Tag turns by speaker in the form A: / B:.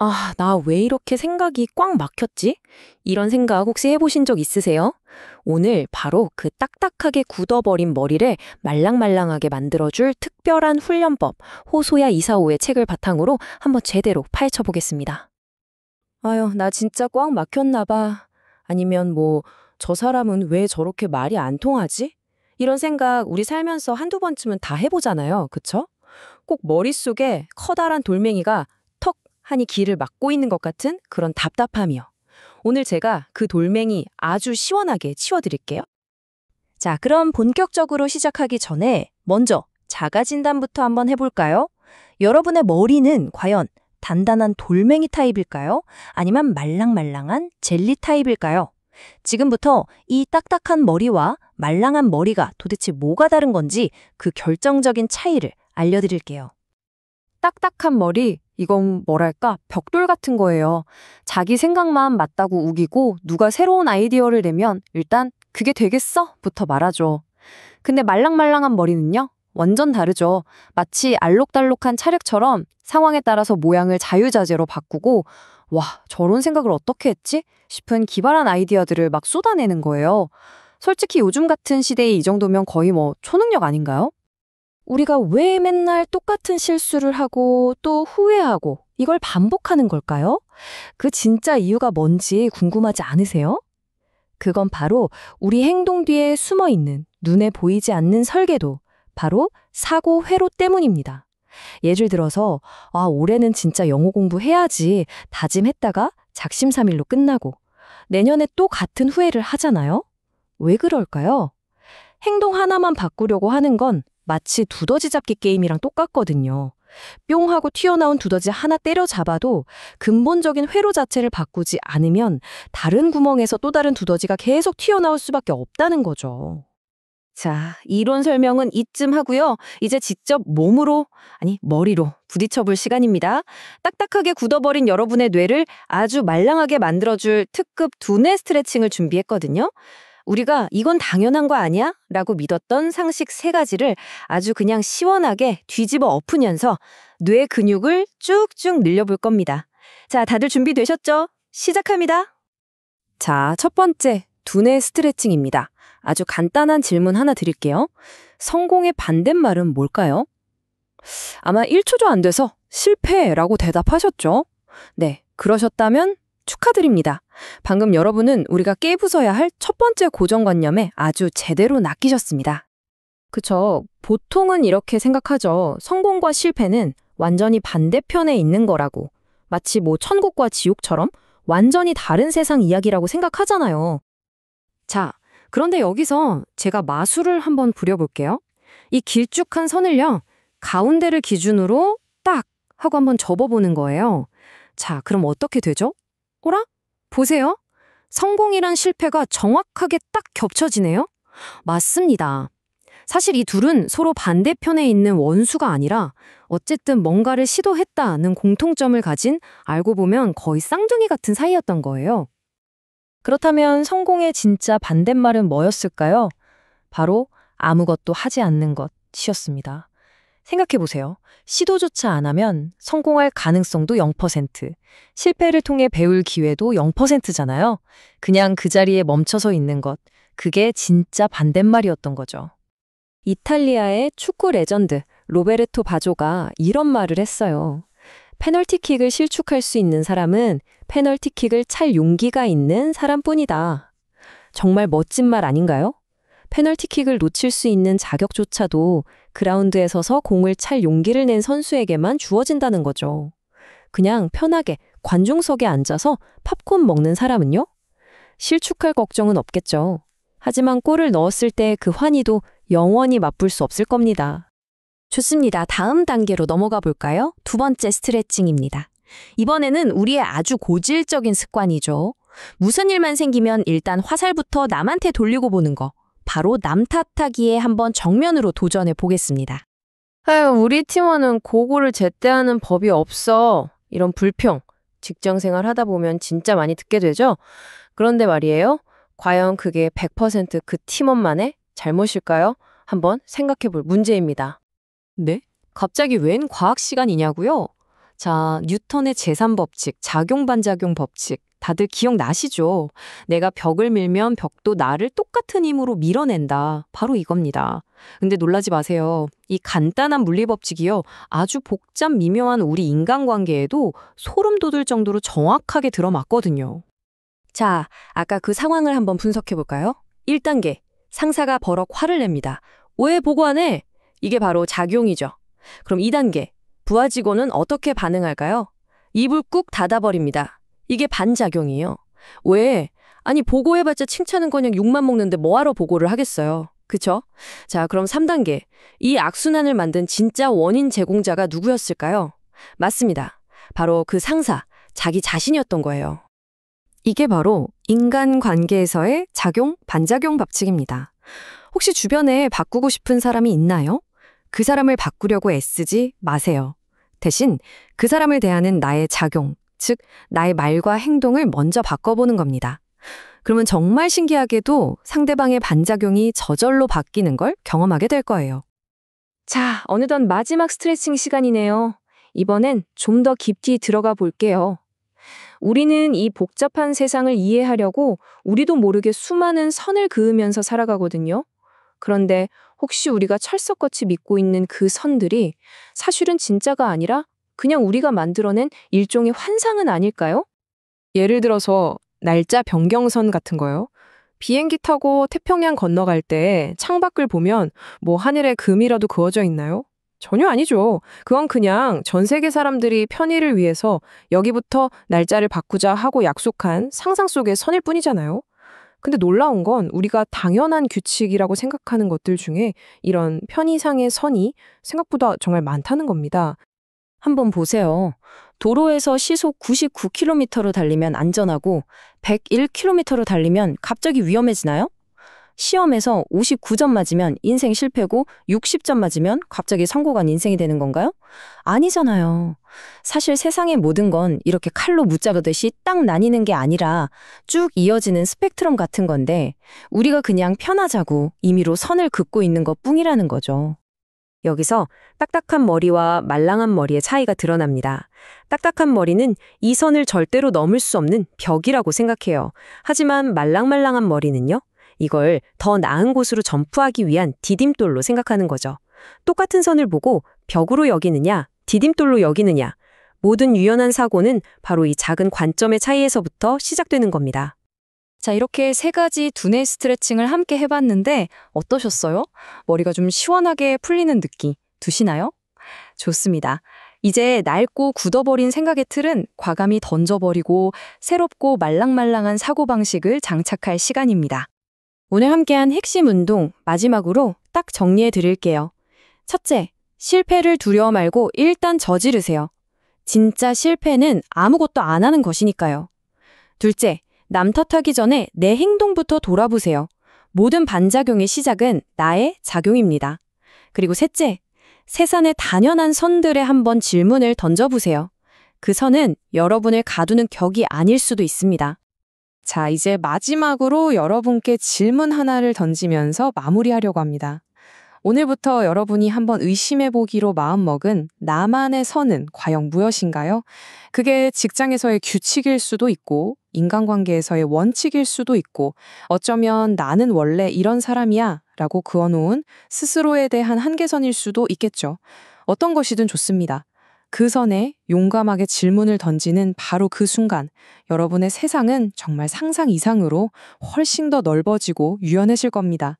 A: 아, 나 왜 이렇게 생각이 꽉 막혔지? 이런 생각 혹시 해보신 적 있으세요? 오늘 바로 그 딱딱하게 굳어버린 머리를 말랑말랑하게 만들어줄 특별한 훈련법, 호소야 이사오의 책을 바탕으로 한번 제대로 파헤쳐 보겠습니다. 아유, 나 진짜 꽉 막혔나 봐. 아니면 저 사람은 왜 저렇게 말이 안 통하지? 이런 생각 우리 살면서 한두 번쯤은 다 해보잖아요. 그쵸? 꼭 머릿속에 커다란 돌멩이가 턱 하니 길을 막고 있는 것 같은 그런 답답함이요. 오늘 제가 그 돌멩이 아주 시원하게 치워드릴게요. 자, 그럼 본격적으로 시작하기 전에 먼저 자가 진단부터 한번 해볼까요? 여러분의 머리는 과연 단단한 돌멩이 타입일까요? 아니면 말랑말랑한 젤리 타입일까요? 지금부터 이 딱딱한 머리와 말랑한 머리가 도대체 뭐가 다른 건지 그 결정적인 차이를 알려드릴게요. 딱딱한 머리, 이건 뭐랄까 벽돌 같은 거예요. 자기 생각만 맞다고 우기고 누가 새로운 아이디어를 내면 일단 그게 되겠어? 부터 말하죠. 근데 말랑말랑한 머리는요? 완전 다르죠. 마치 알록달록한 찰흙처럼 상황에 따라서 모양을 자유자재로 바꾸고 와, 저런 생각을 어떻게 했지? 싶은 기발한 아이디어들을 막 쏟아내는 거예요. 솔직히 요즘 같은 시대에 이 정도면 거의 초능력 아닌가요? 우리가 왜 맨날 똑같은 실수를 하고 또 후회하고 이걸 반복하는 걸까요? 그 진짜 이유가 뭔지 궁금하지 않으세요? 그건 바로 우리 행동 뒤에 숨어 있는 눈에 보이지 않는 설계도, 바로 사고 회로 때문입니다. 예를 들어서 올해는 진짜 영어 공부해야지 다짐했다가 작심삼일로 끝나고 내년에 또 같은 후회를 하잖아요? 왜 그럴까요? 행동 하나만 바꾸려고 하는 건 마치 두더지 잡기 게임이랑 똑같거든요. 뿅 하고 튀어나온 두더지 하나 때려잡아도 근본적인 회로 자체를 바꾸지 않으면 다른 구멍에서 또 다른 두더지가 계속 튀어나올 수밖에 없다는 거죠. 자, 이론 설명은 이쯤 하고요. 이제 직접 머리로 부딪혀 볼 시간입니다. 딱딱하게 굳어버린 여러분의 뇌를 아주 말랑하게 만들어줄 특급 두뇌 스트레칭을 준비했거든요. 우리가 이건 당연한 거 아니야? 라고 믿었던 상식 3가지를 아주 그냥 시원하게 뒤집어 엎으면서 뇌 근육을 쭉쭉 늘려볼 겁니다. 자, 다들 준비되셨죠? 시작합니다. 자, 첫 번째, 두뇌 스트레칭입니다. 아주 간단한 질문 하나 드릴게요. 성공의 반대말은 뭘까요? 아마 1초도 안 돼서 실패라고 대답하셨죠? 네, 그러셨다면 축하드립니다. 방금 여러분은 우리가 깨부숴야 할 첫 번째 고정관념에 아주 제대로 낚이셨습니다. 그쵸. 보통은 이렇게 생각하죠. 성공과 실패는 완전히 반대편에 있는 거라고. 마치 천국과 지옥처럼 완전히 다른 세상 이야기라고 생각하잖아요. 자, 그런데 여기서 제가 마술을 한번 부려볼게요. 이 길쭉한 선을요, 가운데를 기준으로 딱 하고 한번 접어보는 거예요. 자, 그럼 어떻게 되죠? 어라? 보세요. 성공이란 실패가 정확하게 딱 겹쳐지네요. 맞습니다. 사실 이 둘은 서로 반대편에 있는 원수가 아니라 어쨌든 뭔가를 시도했다는 공통점을 가진, 알고 보면 거의 쌍둥이 같은 사이였던 거예요. 그렇다면 성공의 진짜 반대말은 뭐였을까요? 바로 아무것도 하지 않는 것이었습니다. 생각해보세요. 시도조차 안 하면 성공할 가능성도 0%, 실패를 통해 배울 기회도 0%잖아요. 그냥 그 자리에 멈춰서 있는 것, 그게 진짜 반대말이었던 거죠. 이탈리아의 축구 레전드 로베르토 바조가 이런 말을 했어요. 페널티킥을 실축할 수 있는 사람은 페널티킥을 찰 용기가 있는 사람뿐이다. 정말 멋진 말 아닌가요? 페널티킥을 놓칠 수 있는 자격조차도 그라운드에 서서 공을 찰 용기를 낸 선수에게만 주어진다는 거죠. 그냥 편하게 관중석에 앉아서 팝콘 먹는 사람은요? 실축할 걱정은 없겠죠. 하지만 골을 넣었을 때 그 환희도 영원히 맛볼 수 없을 겁니다. 좋습니다. 다음 단계로 넘어가 볼까요? 두 번째 스트레칭입니다. 이번에는 우리의 아주 고질적인 습관이죠. 무슨 일만 생기면 일단 화살부터 남한테 돌리고 보는 거. 바로 남 탓하기에 한번 정면으로 도전해 보겠습니다. 아유, 우리 팀원은 고거를 제때 하는 법이 없어. 이런 불평, 직장생활 하다 보면 진짜 많이 듣게 되죠? 그런데 말이에요. 과연 그게 100% 그 팀원만의 잘못일까요? 한번 생각해 볼 문제입니다. 네? 갑자기 웬 과학 시간이냐고요? 자, 뉴턴의 제3법칙, 작용-반작용 법칙. 다들 기억나시죠? 내가 벽을 밀면 벽도 나를 똑같은 힘으로 밀어낸다. 바로 이겁니다. 근데 놀라지 마세요. 이 간단한 물리법칙이요. 아주 복잡 미묘한 우리 인간관계에도 소름 돋을 정도로 정확하게 들어맞거든요. 자, 아까 그 상황을 한번 분석해 볼까요? 1단계, 상사가 버럭 화를 냅니다. 왜 보고 안 해? 이게 바로 작용이죠. 그럼 2단계, 부하 직원은 어떻게 반응할까요? 입을 꾹 닫아버립니다. 이게 반작용이에요. 왜? 아니, 보고해봤자 칭찬은 그냥 욕만 먹는데 뭐하러 보고를 하겠어요. 그쵸? 자, 그럼 3단계. 이 악순환을 만든 진짜 원인 제공자가 누구였을까요? 맞습니다. 바로 그 상사, 자기 자신이었던 거예요. 이게 바로 인간관계에서의 작용, 반작용 법칙입니다. 혹시 주변에 바꾸고 싶은 사람이 있나요? 그 사람을 바꾸려고 애쓰지 마세요. 대신 그 사람을 대하는 나의 작용, 즉 나의 말과 행동을 먼저 바꿔보는 겁니다. 그러면 정말 신기하게도 상대방의 반작용이 저절로 바뀌는 걸 경험하게 될 거예요. 자, 어느덧 마지막 스트레칭 시간이네요. 이번엔 좀 더 깊이 들어가 볼게요. 우리는 이 복잡한 세상을 이해하려고 우리도 모르게 수많은 선을 그으면서 살아가거든요. 그런데 혹시 우리가 철석같이 믿고 있는 그 선들이 사실은 진짜가 아니라 그냥 우리가 만들어낸 일종의 환상은 아닐까요? 예를 들어서 날짜 변경선 같은 거요. 비행기 타고 태평양 건너갈 때 창밖을 보면 뭐 하늘에 금이라도 그어져 있나요? 전혀 아니죠. 그건 그냥 전 세계 사람들이 편의를 위해서 여기부터 날짜를 바꾸자 하고 약속한 상상 속의 선일 뿐이잖아요. 근데 놀라운 건 우리가 당연한 규칙이라고 생각하는 것들 중에 이런 편의상의 선이 생각보다 정말 많다는 겁니다. 한번 보세요. 도로에서 시속 99km로 달리면 안전하고 101km로 달리면 갑자기 위험해지나요? 시험에서 59점 맞으면 인생 실패고 60점 맞으면 갑자기 성공한 인생이 되는 건가요? 아니잖아요. 사실 세상의 모든 건 이렇게 칼로 무자르듯이 딱 나뉘는 게 아니라 쭉 이어지는 스펙트럼 같은 건데 우리가 그냥 편하자고 임의로 선을 긋고 있는 것뿐이라는 거죠. 여기서 딱딱한 머리와 말랑한 머리의 차이가 드러납니다. 딱딱한 머리는 이 선을 절대로 넘을 수 없는 벽이라고 생각해요. 하지만 말랑말랑한 머리는요? 이걸 더 나은 곳으로 점프하기 위한 디딤돌로 생각하는 거죠. 똑같은 선을 보고 벽으로 여기느냐, 디딤돌로 여기느냐. 모든 유연한 사고는 바로 이 작은 관점의 차이에서부터 시작되는 겁니다. 자, 이렇게 세 가지 두뇌 스트레칭을 함께 해봤는데 어떠셨어요? 머리가 좀 시원하게 풀리는 느낌 드시나요? 좋습니다. 이제 낡고 굳어버린 생각의 틀은 과감히 던져버리고 새롭고 말랑말랑한 사고방식을 장착할 시간입니다. 오늘 함께한 핵심 운동 마지막으로 딱 정리해 드릴게요. 첫째, 실패를 두려워 말고 일단 저지르세요. 진짜 실패는 아무것도 안 하는 것이니까요. 둘째, 남 탓하기 전에 내 행동부터 돌아보세요. 모든 반작용의 시작은 나의 작용입니다. 그리고 셋째, 세상의 단연한 선들에 한번 질문을 던져보세요. 그 선은 여러분을 가두는 격이 아닐 수도 있습니다. 자, 이제 마지막으로 여러분께 질문 하나를 던지면서 마무리하려고 합니다. 오늘부터 여러분이 한번 의심해보기로 마음먹은 나만의 선은 과연 무엇인가요? 그게 직장에서의 규칙일 수도 있고 인간관계에서의 원칙일 수도 있고 어쩌면 나는 원래 이런 사람이야 라고 그어놓은 스스로에 대한 한계선일 수도 있겠죠. 어떤 것이든 좋습니다. 그 선에 용감하게 질문을 던지는 바로 그 순간 여러분의 세상은 정말 상상 이상으로 훨씬 더 넓어지고 유연해질 겁니다.